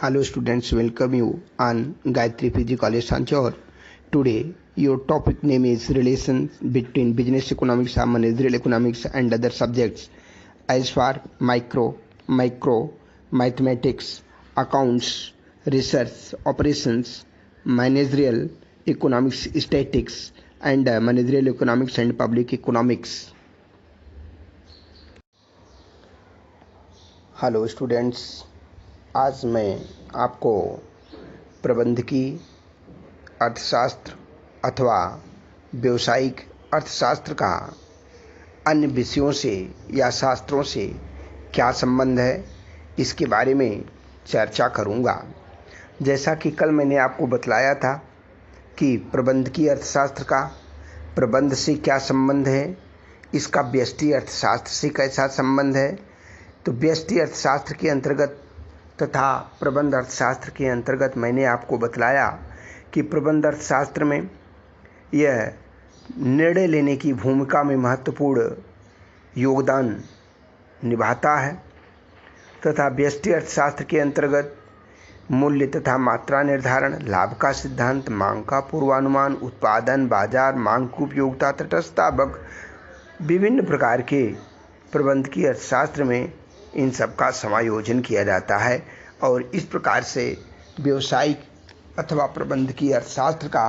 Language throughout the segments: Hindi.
Hello students, welcome you on Gayatri PG College Sanchor. Today your topic name is relations between business economics and managerial economics and other subjects as for micro, mathematics, accounts, research, operations, managerial economics, statistics and managerial economics and public economics. Hello students, आज मैं आपको प्रबंधकीय अर्थशास्त्र अथवा व्यावसायिक अर्थशास्त्र का अन्य विषयों से या शास्त्रों से क्या संबंध है, इसके बारे में चर्चा करूंगा। जैसा कि कल मैंने आपको बतलाया था कि प्रबंधकीय अर्थशास्त्र का प्रबंध से क्या संबंध है, इसका व्यष्टि अर्थशास्त्र से कैसा संबंध है। तो व्यष्टि अर्थशास्त्र के अंतर्गत तथा प्रबंध अर्थशास्त्र के अंतर्गत मैंने आपको बतलाया कि प्रबंध अर्थशास्त्र में यह निर्णय लेने की भूमिका में महत्वपूर्ण योगदान निभाता है तथा व्यष्टि अर्थशास्त्र के अंतर्गत मूल्य तथा मात्रा निर्धारण, लाभ का सिद्धांत, मांग का पूर्वानुमान, उत्पादन, बाजार, मांग की उपयोगिता, तटस्थता, विभिन्न प्रकार के प्रबंधकीय अर्थशास्त्र में इन सब का समायोजन किया जाता है और इस प्रकार से व्यावसायिक अथवा प्रबंधकीय अर्थशास्त्र का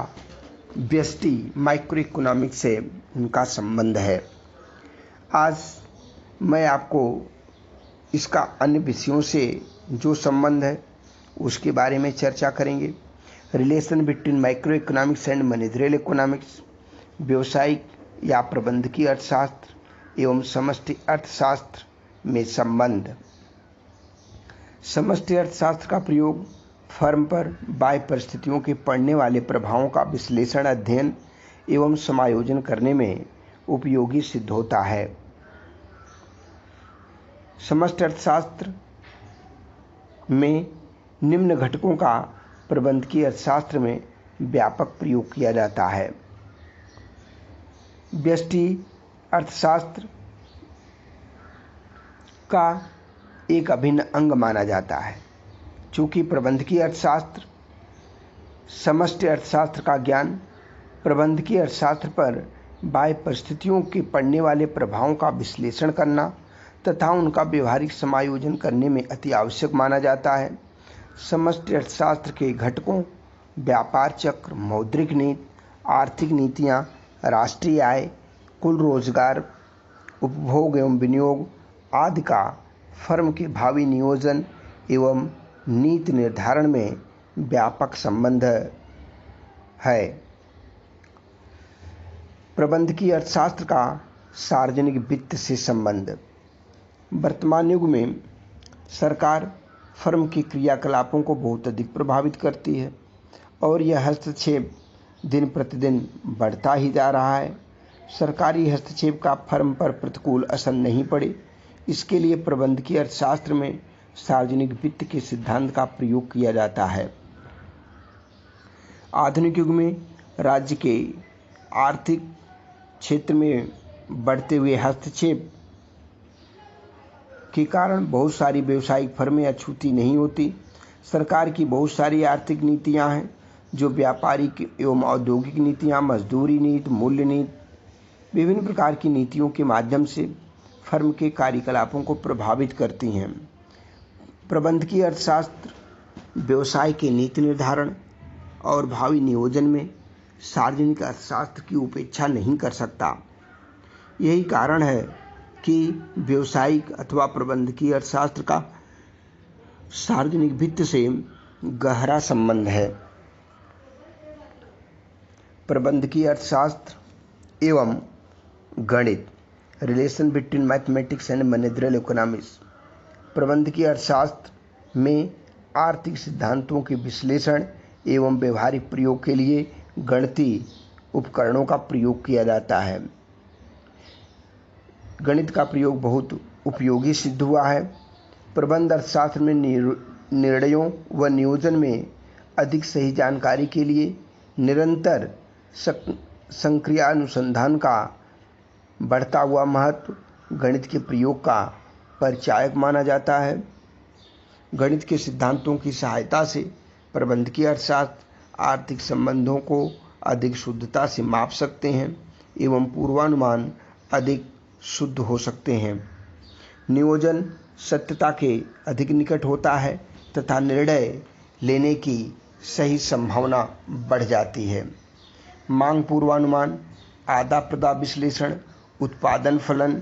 व्यष्टि माइक्रो इकोनॉमिक्स से उनका संबंध है। आज मैं आपको इसका अन्य विषयों से जो संबंध है उसके बारे में चर्चा करेंगे। Relation between micro economics and managerial economics, व्यावसायिक या प्रबंधकीय अर्थशास्त्र एवं समष्टि अर्थशास्त्र में संबंध। समष्टि अर्थशास्त्र का प्रयोग फर्म पर बाह्य परिस्थितियों के पड़ने वाले प्रभावों का विश्लेषण, अध्ययन एवं समायोजन करने में उपयोगी सिद्ध होता है। समष्टि अर्थशास्त्र में निम्न घटकों का प्रबंधकीय अर्थशास्त्र में व्यापक प्रयोग किया जाता है। व्यष्टि अर्थशास्त्र का एक अभिन्न अंग माना जाता है। चूंकि प्रबंधकीय अर्थशास्त्र समष्टि अर्थशास्त्र का ज्ञान प्रबंधकीय अर्थशास्त्र पर बाह्य परिस्थितियों के पड़ने वाले प्रभावों का विश्लेषण करना तथा उनका व्यवहारिक समायोजन करने में अति आवश्यक माना जाता है। समष्टि अर्थशास्त्र के घटकों व्यापार चक्र, मौद्रिक नीति, आर्थिक नीतियाँ, राष्ट्रीय आय, कुल रोजगार, उपभोग एवं विनियोग आदि का फर्म के भावी नियोजन एवं नीति निर्धारण में व्यापक संबंध है। प्रबंधकीय अर्थशास्त्र का सार्वजनिक वित्त से संबंध। वर्तमान युग में सरकार फर्म के क्रियाकलापों को बहुत अधिक प्रभावित करती है और यह हस्तक्षेप दिन प्रतिदिन बढ़ता ही जा रहा है। सरकारी हस्तक्षेप का फर्म पर प्रतिकूल असर नहीं पड़े, इसके लिए प्रबंधकीय अर्थशास्त्र में सार्वजनिक वित्त के सिद्धांत का प्रयोग किया जाता है। आधुनिक युग में राज्य के आर्थिक क्षेत्र में बढ़ते हुए हस्तक्षेप के कारण बहुत सारी व्यावसायिक फर्में अछूती नहीं होती। सरकार की बहुत सारी आर्थिक नीतियां हैं जो व्यापारिक एवं औद्योगिक नीतियां, मजदूरी नीति, मूल्य नीति, विभिन्न प्रकार की नीतियों के माध्यम से फर्म के कार्यकलापों को प्रभावित करती हैं। प्रबंधकीय अर्थशास्त्र व्यवसाय के नीति निर्धारण और भावी नियोजन में सार्वजनिक अर्थशास्त्र की उपेक्षा नहीं कर सकता। यही कारण है कि व्यवसायिक अथवा प्रबंधकीय अर्थशास्त्र का सार्वजनिक वित्त से गहरा संबंध है। प्रबंधकीय अर्थशास्त्र एवं गणित, relation between mathematics and managerial economics. प्रबंधकीय अर्थशास्त्र में आर्थिक सिद्धांतों के विश्लेषण एवं व्यवहारिक प्रयोग के लिए गणितीय उपकरणों का प्रयोग किया जाता है। गणित का प्रयोग बहुत उपयोगी सिद्ध हुआ है। प्रबंध अर्थशास्त्र में निर्णयों व नियोजन में अधिक सही जानकारी के लिए निरंतर संक्रियानुसंधान का बढ़ता हुआ महत्व गणित के प्रयोग का परिचायक माना जाता है। गणित के सिद्धांतों की सहायता से प्रबंधकीय अर्थशास्त्र आर्थिक संबंधों को अधिक शुद्धता से माप सकते हैं एवं पूर्वानुमान अधिक शुद्ध हो सकते हैं। नियोजन सत्यता के अधिक निकट होता है तथा निर्णय लेने की सही संभावना बढ़ जाती है। मांग पूर्वानुमान, आदा प्रदा विश्लेषण, उत्पादन फलन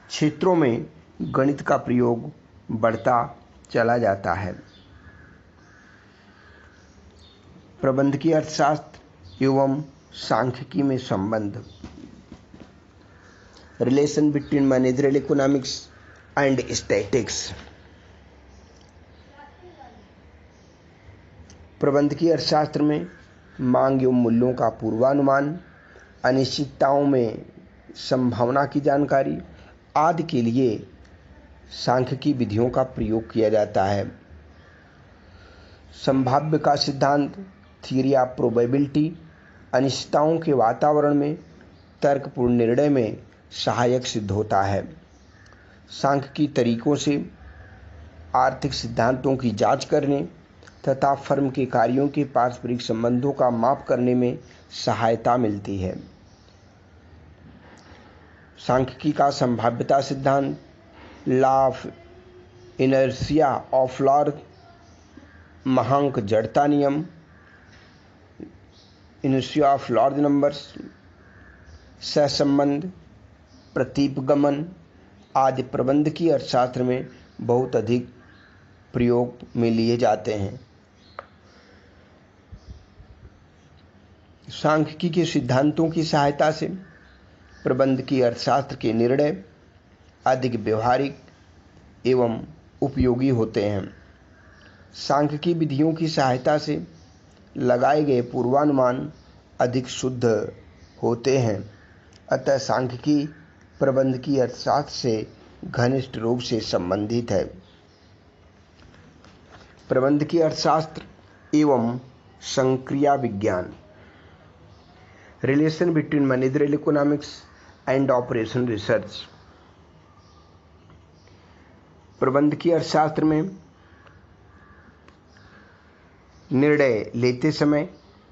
क्षेत्रों में गणित का प्रयोग बढ़ता चला जाता है। प्रबंधकीय अर्थशास्त्र एवं सांख्यिकी में संबंध। Relation between managerial economics and statics. प्रबंधकीय अर्थशास्त्र में मांग एवं मूल्यों का पूर्वानुमान, अनिश्चितताओं में संभावना की जानकारी आदि के लिए सांख्यिकी विधियों का प्रयोग किया जाता है। संभाव्य का सिद्धांत, थियरी ऑफ प्रोबेबिलिटी, अनिश्चितताओं के वातावरण में तर्कपूर्ण निर्णय में सहायक सिद्ध होता है। सांख्यिकी तरीकों से आर्थिक सिद्धांतों की जांच करने तथा फर्म के कार्यों के पारस्परिक संबंधों का माप करने में सहायता मिलती है। सांख्यिकी का संभाव्यता सिद्धांत, law of inertia of lord, महांक जड़ता नियम, इनर्शिया ऑफ लॉर्ज नंबर्स, सहसंबंध, प्रतीपगमन आदि प्रबंधकीय अर्थशास्त्र में बहुत अधिक प्रयोग में लिए जाते हैं। सांख्यिकी के सिद्धांतों की सहायता से प्रबंधकीय अर्थशास्त्र के निर्णय अधिक व्यवहारिक एवं उपयोगी होते हैं। सांख्यिकी विधियों की सहायता से लगाए गए पूर्वानुमान अधिक शुद्ध होते हैं। अतः सांख्यिकी प्रबंधकीय अर्थशास्त्र से घनिष्ठ रूप से संबंधित है। प्रबंधकीय अर्थशास्त्र एवं संक्रिया विज्ञान। Relation between managerial economics and operation research. प्रबंधकीय अर्थशास्त्र में निर्णय लेते समय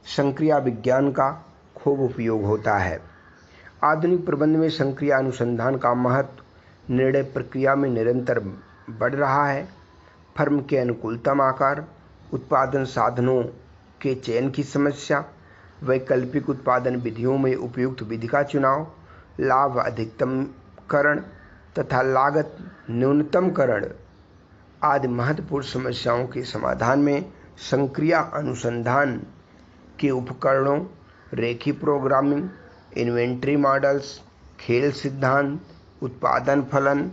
संक्रिया विज्ञान का खूब उपयोग होता है। आधुनिक प्रबंध में संक्रिया अनुसंधान का महत्व निर्णय प्रक्रिया में निरंतर बढ़ रहा है। फर्म के अनुकूलतम आकार, उत्पादन साधनों के चयन की समस्या, वैकल्पिक उत्पादन विधियों में उपयुक्त विधि का चुनाव, लाभ अधिकतमकरण तथा लागत न्यूनतमकरण आदि महत्वपूर्ण समस्याओं के समाधान में संक्रिया अनुसंधान के उपकरणों, रेखीय प्रोग्रामिंग, इन्वेंट्री मॉडल्स, खेल सिद्धांत, उत्पादन फलन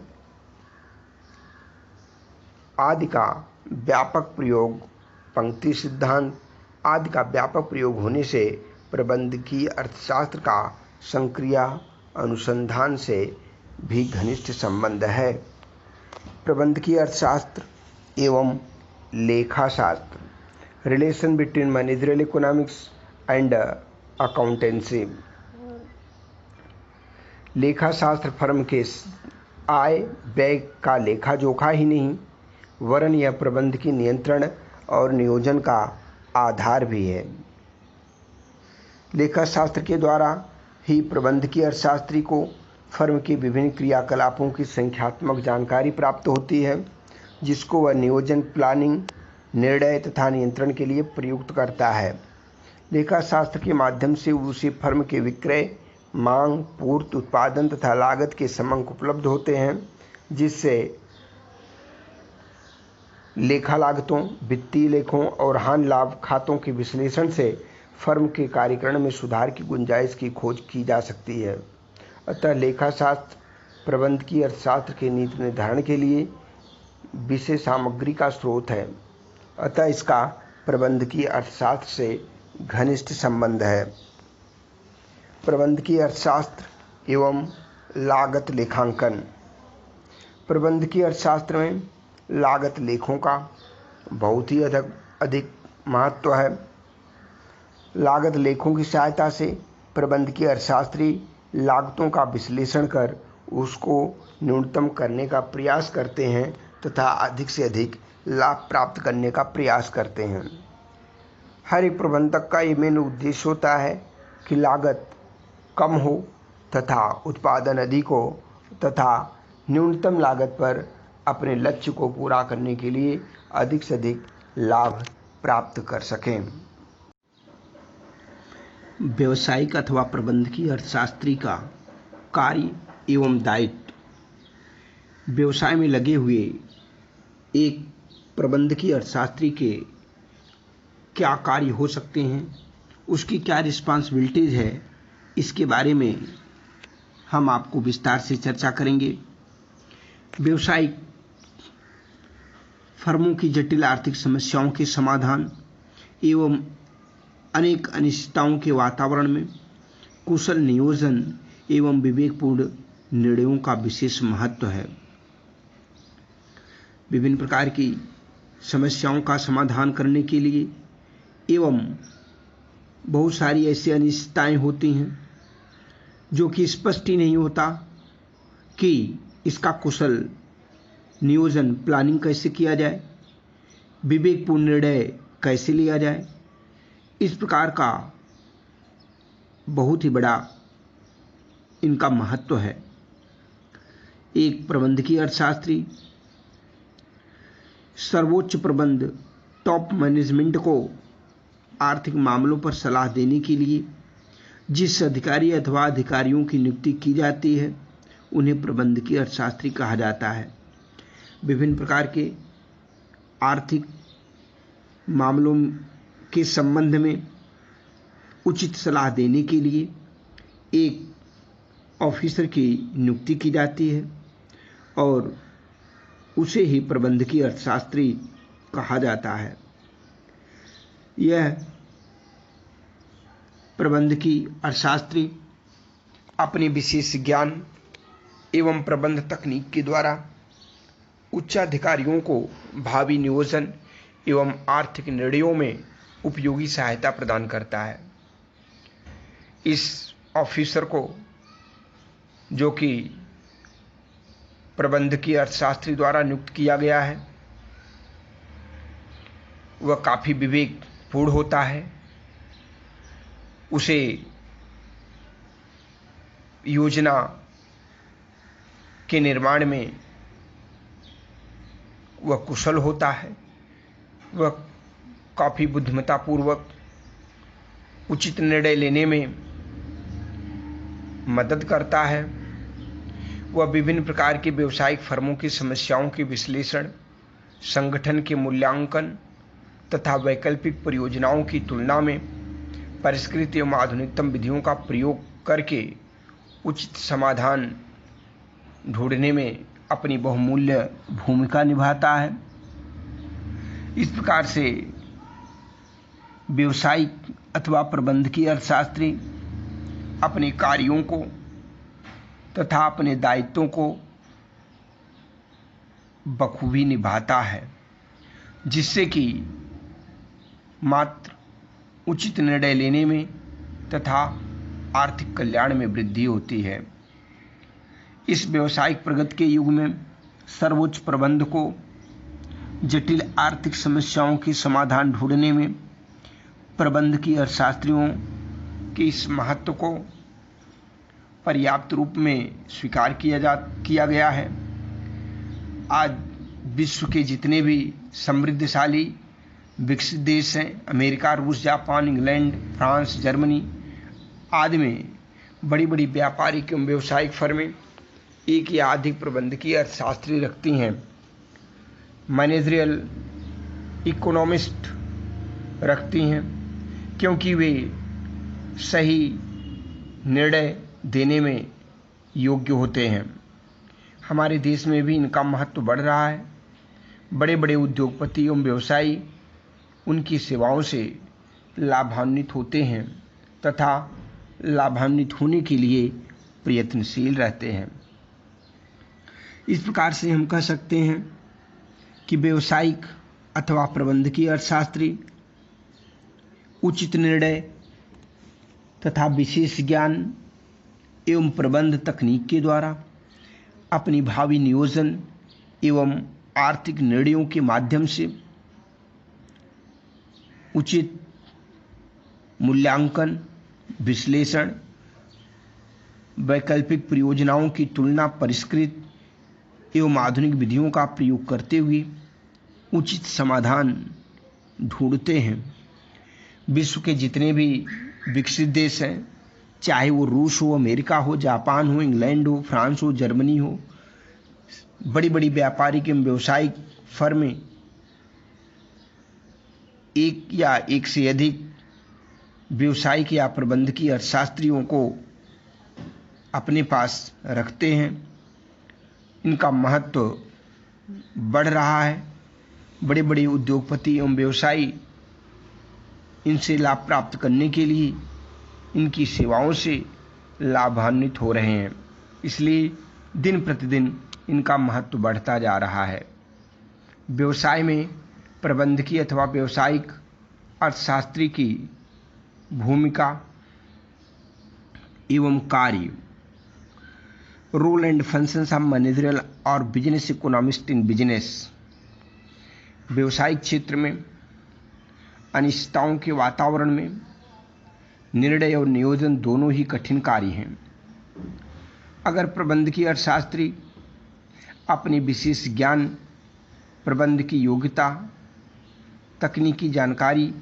आदि का व्यापक प्रयोग, पंक्ति सिद्धांत आदि का व्यापक प्रयोग होने से प्रबंधकीय अर्थशास्त्र का संक्रिया अनुसंधान से भी घनिष्ठ संबंध है। प्रबंधकीय अर्थशास्त्र एवं लेखाशास्त्र। Relation between managerial economics and accountancy. लेखाशास्त्र फर्म के आय व्यय का लेखा जोखा ही नहीं वरन यह प्रबंधकीय नियंत्रण और नियोजन का आधार भी है। लेखाशास्त्र के द्वारा ही प्रबंधकीय अर्थशास्त्री को फर्म के विभिन्न क्रियाकलापों की संख्यात्मक जानकारी प्राप्त होती है, जिसको वह नियोजन, प्लानिंग, निर्णय तथा नियंत्रण के लिए प्रयुक्त करता है। लेखाशास्त्र के माध्यम से उसे फर्म के विक्रय, मांग, पूर्ति, उत्पादन तथा लागत के समंक उपलब्ध होते हैं, जिससे लेखा लागतों, वित्तीय लेखों और हानि लाभ खातों के विश्लेषण से फर्म के कार्यक्रम में सुधार की गुंजाइश की खोज की जा सकती है। अतः लेखाशास्त्र प्रबंधकीय अर्थशास्त्र के नीति निर्धारण के लिए विषय सामग्री का स्रोत है। अतः इसका प्रबंधकीय अर्थशास्त्र से घनिष्ठ संबंध है। प्रबंधकीय अर्थशास्त्र एवं लागत लेखांकन। प्रबंधकीय अर्थशास्त्र में लागत लेखों का बहुत ही अधिक महत्व है। लागत लेखों की सहायता से प्रबंधकीय अर्थशास्त्री लागतों का विश्लेषण कर उसको न्यूनतम करने का प्रयास करते हैं तथा अधिक से अधिक लाभ प्राप्त करने का प्रयास करते हैं। हर एक प्रबंधक का ये मेन उद्देश्य होता है कि लागत कम हो तथा उत्पादन अधिक हो तथा न्यूनतम लागत पर अपने लक्ष्य को पूरा करने के लिए अधिक से अधिक लाभ प्राप्त कर सकें। व्यावसायिक अथवा प्रबंधकीय अर्थशास्त्री का कार्य एवं दायित्व। व्यवसाय में लगे हुए एक प्रबंधकीय अर्थशास्त्री के क्या कार्य हो सकते हैं, उसकी क्या रिस्पॉन्सिबिलिटीज है, इसके बारे में हम आपको विस्तार से चर्चा करेंगे। व्यावसायिक फर्मों की जटिल आर्थिक समस्याओं के समाधान एवं अनेक अनिश्चितताओं के वातावरण में कुशल नियोजन एवं विवेकपूर्ण निर्णयों का विशेष महत्व है। विभिन्न प्रकार की समस्याओं का समाधान करने के लिए एवं बहुत सारी ऐसी अनिश्चितताएं होती हैं जो कि स्पष्ट ही नहीं होता कि इसका कुशल नियोजन प्लानिंग कैसे किया जाए, विवेकपूर्ण निर्णय कैसे लिया जाए। इस प्रकार का बहुत ही बड़ा इनका महत्व है। एक प्रबंधकीय अर्थशास्त्री सर्वोच्च प्रबंध टॉप मैनेजमेंट को आर्थिक मामलों पर सलाह देने के लिए जिस अधिकारी अथवा अधिकारियों की नियुक्ति की जाती है उन्हें प्रबंधकीय अर्थशास्त्री कहा जाता है। विभिन्न प्रकार के आर्थिक मामलों के संबंध में उचित सलाह देने के लिए एक ऑफिसर की नियुक्ति की जाती है और उसे ही प्रबंधकीय अर्थशास्त्री कहा जाता है। यह प्रबंधकीय अर्थशास्त्री अपने विशेष ज्ञान एवं प्रबंध तकनीक के द्वारा उच्चाधिकारियों को भावी नियोजन एवं आर्थिक निर्णयों में उपयोगी सहायता प्रदान करता है। इस ऑफिसर को, जो कि प्रबंधकीय अर्थशास्त्री द्वारा नियुक्त किया गया है, वह काफ़ी विवेकपूर्ण होता है। उसे योजना के निर्माण में वह कुशल होता है। वह काफ़ी बुद्धिमत्तापूर्वक उचित निर्णय लेने में मदद करता है। वह विभिन्न प्रकार के व्यावसायिक फर्मों की समस्याओं के विश्लेषण, संगठन के मूल्यांकन तथा वैकल्पिक परियोजनाओं की तुलना में परिष्कृत एवं आधुनिकतम विधियों का प्रयोग करके उचित समाधान ढूंढने में अपनी बहुमूल्य भूमिका निभाता है। इस प्रकार से व्यावसायिक अथवा प्रबंधकीय अर्थशास्त्री अपने कार्यों को तथा अपने दायित्वों को बखूबी निभाता है, जिससे कि मात्र उचित निर्णय लेने में तथा आर्थिक कल्याण में वृद्धि होती है। इस व्यावसायिक प्रगति के युग में सर्वोच्च प्रबंध को जटिल आर्थिक समस्याओं के समाधान ढूंढने में प्रबंधकीय अर्थशास्त्रियों के इस महत्व को पर्याप्त रूप में स्वीकार किया गया है। आज विश्व के जितने भी समृद्धशाली विकसित देश हैं, अमेरिका, रूस, जापान, इंग्लैंड, फ्रांस, जर्मनी आदि में बड़ी बड़ी व्यापारिक एवं व्यावसायिक फर्में एक या अधिक प्रबंधकीय अर्थशास्त्री रखती हैं। मैनेजरियल इकोनॉमिस्ट रखती हैं, क्योंकि वे सही निर्णय देने में योग्य होते हैं। हमारे देश में भी इनका महत्व बढ़ रहा है। बड़े बड़े उद्योगपति एवं व्यवसायी उनकी सेवाओं से लाभान्वित होते हैं तथा लाभान्वित होने के लिए प्रयत्नशील रहते हैं। इस प्रकार से हम कह सकते हैं कि व्यावसायिक अथवा प्रबंधकीय अर्थशास्त्री उचित निर्णय तथा विशेष ज्ञान एवं प्रबंध तकनीक के द्वारा अपनी भावी नियोजन एवं आर्थिक निर्णयों के माध्यम से उचित मूल्यांकन, विश्लेषण, वैकल्पिक परियोजनाओं की तुलना, परिष्कृत एवं आधुनिक विधियों का प्रयोग करते हुए उचित समाधान ढूंढते हैं। विश्व के जितने भी विकसित देश हैं, चाहे वो रूस हो, अमेरिका हो, जापान हो, इंग्लैंड हो, फ्रांस हो, जर्मनी हो, बड़ी बड़ी व्यापारिक एवं व्यावसायिक फर्में एक या एक से अधिक व्यावसायिक या प्रबंधकीय अर्थशास्त्रियों को अपने पास रखते हैं। इनका महत्व बढ़ रहा है। बड़े बड़े उद्योगपति एवं व्यवसायी इनसे लाभ प्राप्त करने के लिए इनकी सेवाओं से लाभान्वित हो रहे हैं। इसलिए दिन प्रतिदिन इनका महत्व बढ़ता जा रहा है। व्यवसाय में प्रबंधकीय अथवा व्यावसायिक अर्थशास्त्री की भूमिका एवं कार्य। Role and functions of managerial और बिजनेस इकोनॉमिस्ट इन बिजनेस। व्यवसायिक क्षेत्र में अनिश्चितताओं के वातावरण में निर्णय और नियोजन दोनों ही कठिन कार्य हैं। अगर प्रबंधकीय अर्थशास्त्री अपनी विशेष ज्ञान, प्रबंध की योग्यता, तकनीकी जानकारी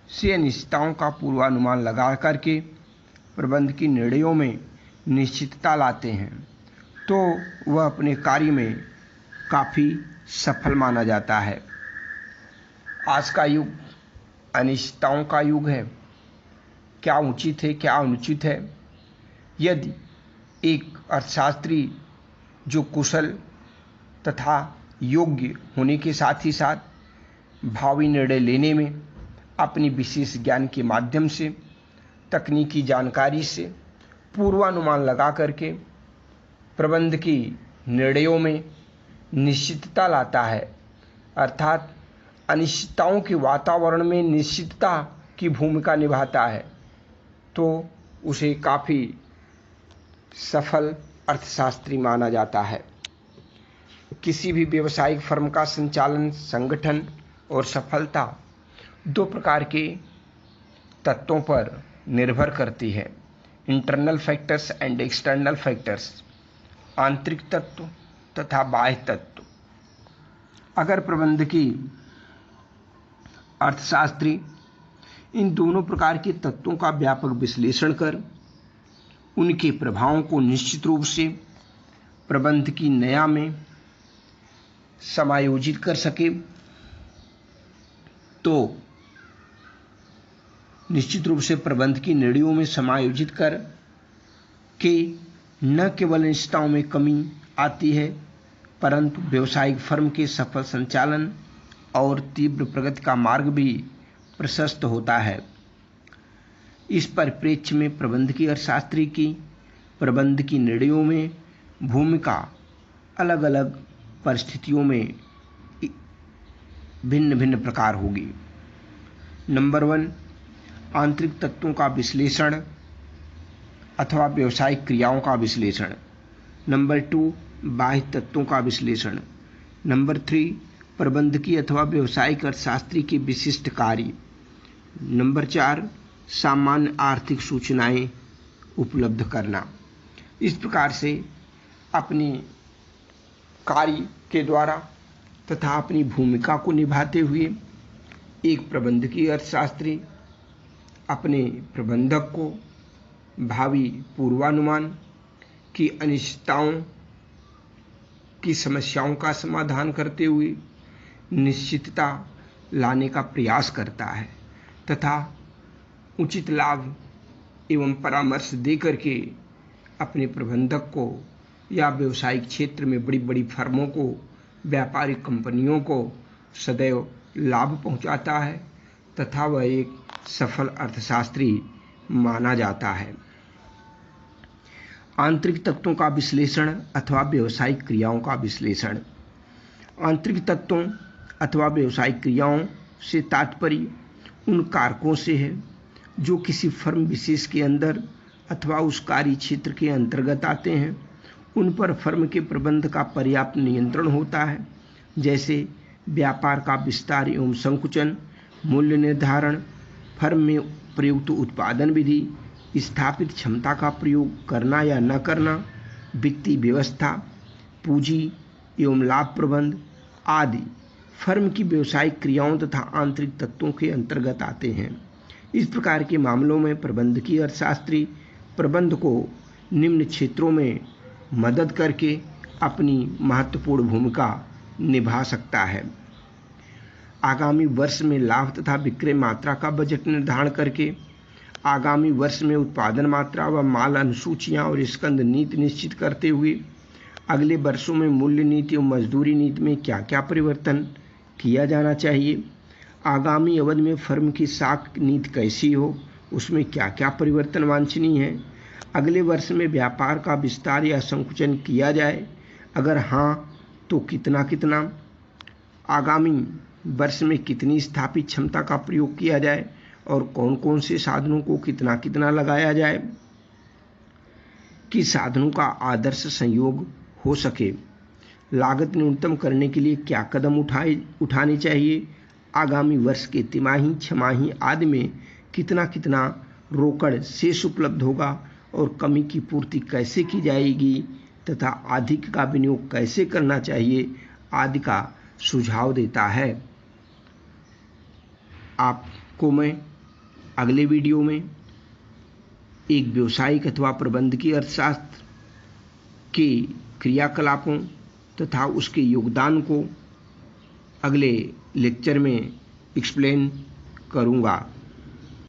से अनिश्चितताओं का पूर्वानुमान लगा करके प्रबंध की निर्णयों में निश्चितता लाते हैं, तो वह अपने कार्य में काफ़ी सफल माना जाता है। आज का युग अनिश्चितताओं का युग है। क्या उचित है, क्या अनुचित है? यदि एक अर्थशास्त्री जो कुशल तथा योग्य होने के साथ ही साथ भावी निर्णय लेने में अपनी विशेष ज्ञान के माध्यम से, तकनीकी जानकारी से पूर्वानुमान लगा करके प्रबंध की निर्णयों में निश्चितता लाता है, अर्थात अनिश्चितताओं के वातावरण में निश्चितता की भूमिका निभाता है, तो उसे काफ़ी सफल अर्थशास्त्री माना जाता है। किसी भी व्यावसायिक फर्म का संचालन, संगठन और सफलता दो प्रकार के तत्वों पर निर्भर करती है, internal factors and external factors, आंतरिक तत्व तथा बाह्य तत्व। अगर प्रबंधकी अर्थशास्त्री इन दोनों प्रकार के तत्वों का व्यापक विश्लेषण कर उनके प्रभावों को निश्चित रूप से प्रबंध की नया में समायोजित कर सके, तो निश्चित रूप से प्रबंध की निर्णयों में समायोजित कर के न केवल अनिश्चितताओं में कमी आती है, परंतु व्यावसायिक फर्म के सफल संचालन और तीव्र प्रगति का मार्ग भी प्रशस्त होता है। इस परिप्रेक्ष्य में प्रबंधकीय अर्थशास्त्री की प्रबंध की निर्णयों में भूमिका अलग अलग परिस्थितियों में भिन्न भिन्न प्रकार होगी। नंबर 1, आंतरिक तत्वों का विश्लेषण अथवा व्यावसायिक क्रियाओं का विश्लेषण। नंबर 2, बाह्य तत्वों का विश्लेषण। नंबर 3, प्रबंधकीय अथवा व्यावसायिक अर्थशास्त्री के विशिष्ट कार्य। नंबर 4, सामान्य आर्थिक सूचनाएं उपलब्ध करना। इस प्रकार से अपनी कार्य के द्वारा तथा अपनी भूमिका को निभाते हुए एक प्रबंधकीय अर्थशास्त्री अपने प्रबंधक को भावी पूर्वानुमान की अनिश्चितताओं की समस्याओं का समाधान करते हुए निश्चितता लाने का प्रयास करता है तथा उचित लाभ एवं परामर्श देकर के अपने प्रबंधक को या व्यवसायिक क्षेत्र में बड़ी बड़ी फर्मों को, व्यापारिक कंपनियों को सदैव लाभ पहुंचाता है तथा वह एक सफल अर्थशास्त्री माना जाता है। आंतरिक तत्वों का विश्लेषण अथवा व्यावसायिक क्रियाओं का विश्लेषण। आंतरिक तत्वों अथवा व्यावसायिक क्रियाओं से तात्पर्य उन कारकों से है जो किसी फर्म विशेष के अंदर अथवा उस कार्य क्षेत्र के अंतर्गत आते हैं। उन पर फर्म के प्रबंध का पर्याप्त नियंत्रण होता है जैसे व्यापार का विस्तार एवं संकुचन, मूल्य निर्धारण, फर्म में प्रयुक्त उत्पादन विधि, स्थापित क्षमता का प्रयोग करना या न करना, वित्तीय व्यवस्था, पूंजी एवं लाभ प्रबंध आदि फर्म की व्यावसायिक क्रियाओं तथा आंतरिक तत्वों के अंतर्गत आते हैं। इस प्रकार के मामलों में प्रबंधकीय अर्थशास्त्री प्रबंध को निम्न क्षेत्रों में मदद करके अपनी महत्वपूर्ण भूमिका निभा सकता है। आगामी वर्ष में लाभ तथा विक्रय मात्रा का बजट निर्धारण करके, आगामी वर्ष में उत्पादन मात्रा व माल अनुसूचियां और स्कंद नीति निश्चित करते हुए, अगले वर्षों में मूल्य नीति और मजदूरी नीति में क्या क्या परिवर्तन किया जाना चाहिए, आगामी अवधि में फर्म की साख नीति कैसी हो, उसमें क्या क्या परिवर्तन वांछनीय है, अगले वर्ष में व्यापार का विस्तार या संकुचन किया जाए, अगर हाँ तो कितना कितना, आगामी वर्ष में कितनी स्थापित क्षमता का प्रयोग किया जाए और कौन कौन से साधनों को कितना कितना लगाया जाए कि साधनों का आदर्श संयोग हो सके, लागत न्यूनतम करने के लिए क्या कदम उठाने चाहिए, आगामी वर्ष के तिमाही, छमाही आदि में कितना कितना रोकड़ शेष उपलब्ध होगा और कमी की पूर्ति कैसे की जाएगी तथा अधिक का विनियोग कैसे करना चाहिए आदि का सुझाव देता है। आपको मैं अगले वीडियो में एक व्यावसायिक अथवा प्रबंधकीय अर्थशास्त्र के क्रियाकलापों तथा उसके योगदान को अगले लेक्चर में एक्सप्लेन करूँगा।